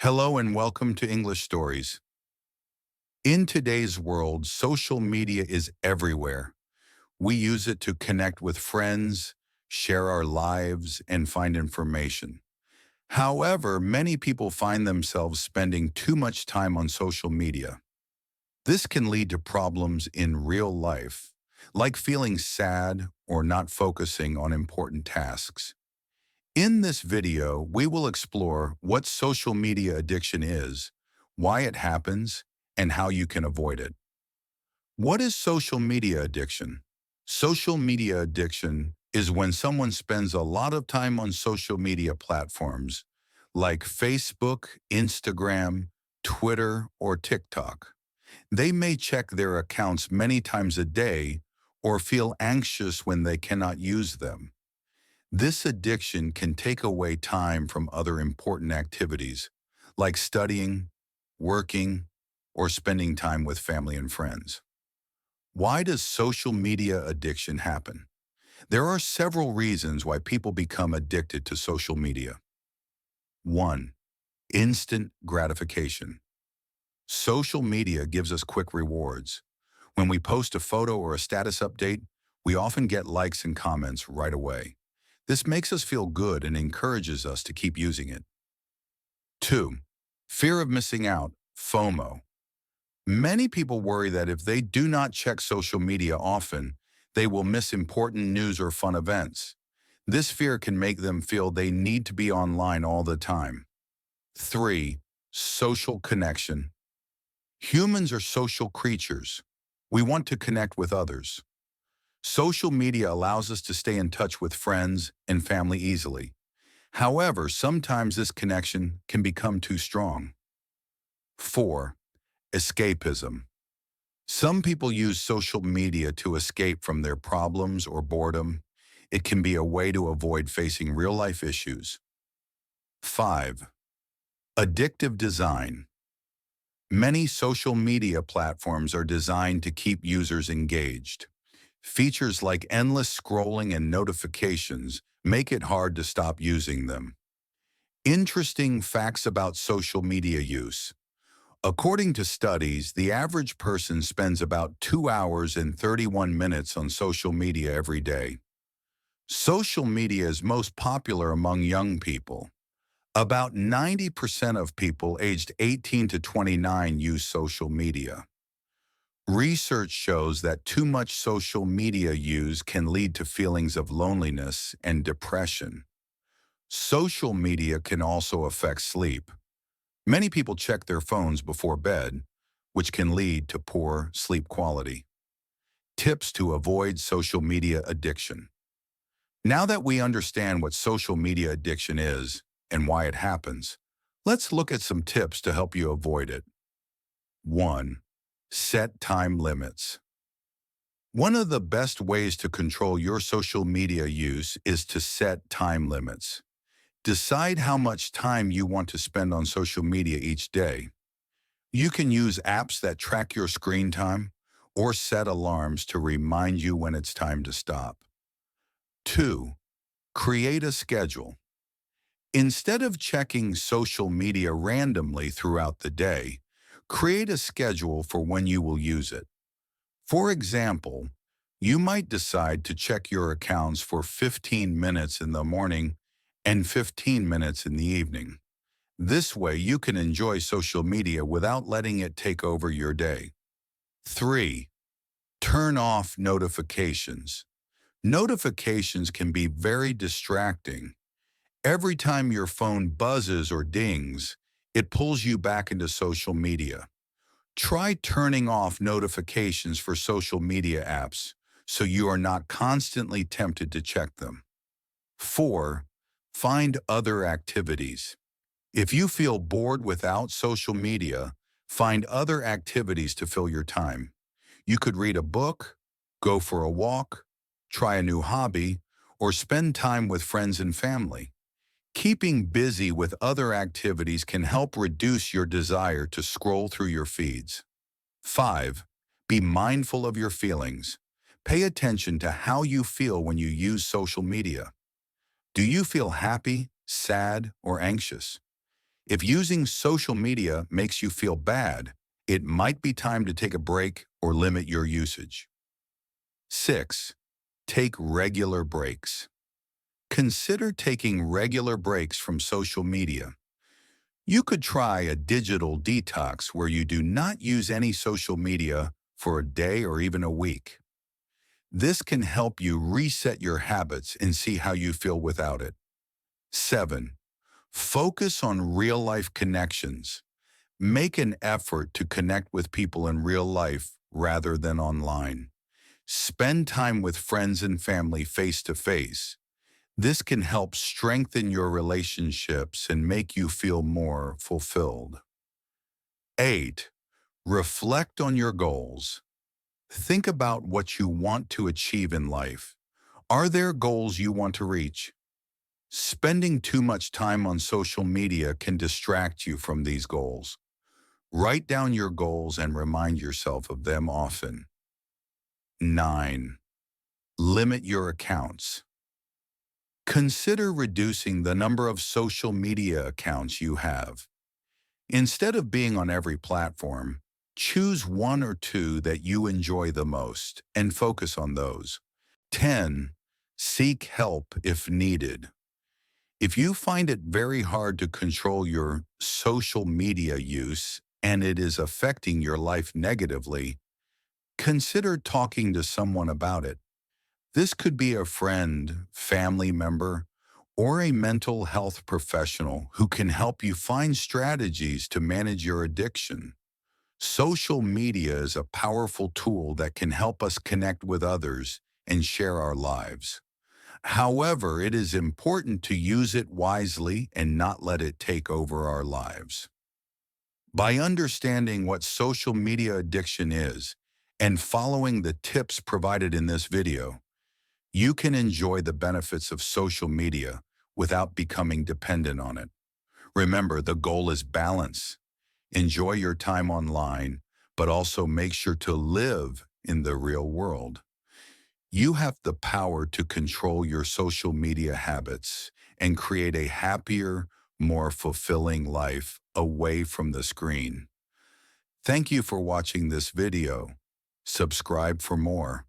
Hello and welcome to English Stories. In today's world, social media is everywhere. We use it to connect with friends, share our lives, and find information. However, many people find themselves spending too much time on social media. This can lead to problems in real life, like feeling sad or not focusing on important tasks. In this video, we will explore what social media addiction is, why it happens, and how you can avoid it. What is social media addiction? Social media addiction is when someone spends a lot of time on social media platforms like Facebook, Instagram, Twitter, or TikTok. They may check their accounts many times a day or feel anxious when they cannot use them. This addiction can take away time from other important activities, like studying, working, or spending time with family and friends. Why does social media addiction happen? There are several reasons why people become addicted to social media. 1. Instant gratification. Social media gives us quick rewards. When we post a photo or a status update, we often get likes and comments right away. This makes us feel good and encourages us to keep using it. 2. Fear of missing out, FOMO. Many people worry that if they do not check social media often, they will miss important news or fun events. This fear can make them feel they need to be online all the time. 3. Social connection. Humans are social creatures. We want to connect with others. Social media allows us to stay in touch with friends and family easily. However, sometimes this connection can become too strong. 4. Escapism. Some people use social media to escape from their problems or boredom. It can be a way to avoid facing real-life issues. 5. Addictive design. Many social media platforms are designed to keep users engaged. Features like endless scrolling and notifications make it hard to stop using them. Interesting facts about social media use. According to studies, the average person spends about 2 hours and 31 minutes on social media every day. Social media is most popular among young people. About 90% of people aged 18 to 29 use social media. Research shows that too much social media use can lead to feelings of loneliness and depression. Social media can also affect sleep. Many people check their phones before bed, which can lead to poor sleep quality. Tips to avoid social media addiction. Now that we understand what social media addiction is and why it happens, let's look at some tips to help you avoid it. 1. Set time limits. One of the best ways to control your social media use is to set time limits. Decide how much time you want to spend on social media each day. You can use apps that track your screen time or set alarms to remind you when it's time to stop. 2. Create a schedule. Instead of checking social media randomly throughout the day, create a schedule for when you will use it. For example, you might decide to check your accounts for 15 minutes in the morning and 15 minutes in the evening. This way, you can enjoy social media without letting it take over your day. 3. Turn off notifications. Notifications can be very distracting. Every time your phone buzzes or dings, it pulls you back into social media. Try turning off notifications for social media apps so you are not constantly tempted to check them. 4. Find other activities. If you feel bored without social media, find other activities to fill your time. You could read a book, go for a walk, try a new hobby, or spend time with friends and family. Keeping busy with other activities can help reduce your desire to scroll through your feeds. 5. Be mindful of your feelings. Pay attention to how you feel when you use social media. Do you feel happy, sad, or anxious? If using social media makes you feel bad, it might be time to take a break or limit your usage. 6. Take regular breaks. Consider taking regular breaks from social media. You could try a digital detox where you do not use any social media for a day or even a week. This can help you reset your habits and see how you feel without it. 7. Focus on real-life connections. Make an effort to connect with people in real life rather than online. Spend time with friends and family face-to-face. This can help strengthen your relationships and make you feel more fulfilled. 8. Reflect on your goals. Think about what you want to achieve in life. Are there goals you want to reach? Spending too much time on social media can distract you from these goals. Write down your goals and remind yourself of them often. 9. Limit your accounts. Consider reducing the number of social media accounts you have. Instead of being on every platform, choose one or two that you enjoy the most and focus on those. 10. Seek help if needed. If you find it very hard to control your social media use and it is affecting your life negatively, consider talking to someone about it. This could be a friend, family member, or a mental health professional who can help you find strategies to manage your addiction. Social media is a powerful tool that can help us connect with others and share our lives. However, it is important to use it wisely and not let it take over our lives. By understanding what social media addiction is and following the tips provided in this video, you can enjoy the benefits of social media without becoming dependent on it. Remember, the goal is balance. Enjoy your time online, but also make sure to live in the real world. You have the power to control your social media habits and create a happier, more fulfilling life away from the screen. Thank you for watching this video. Subscribe for more.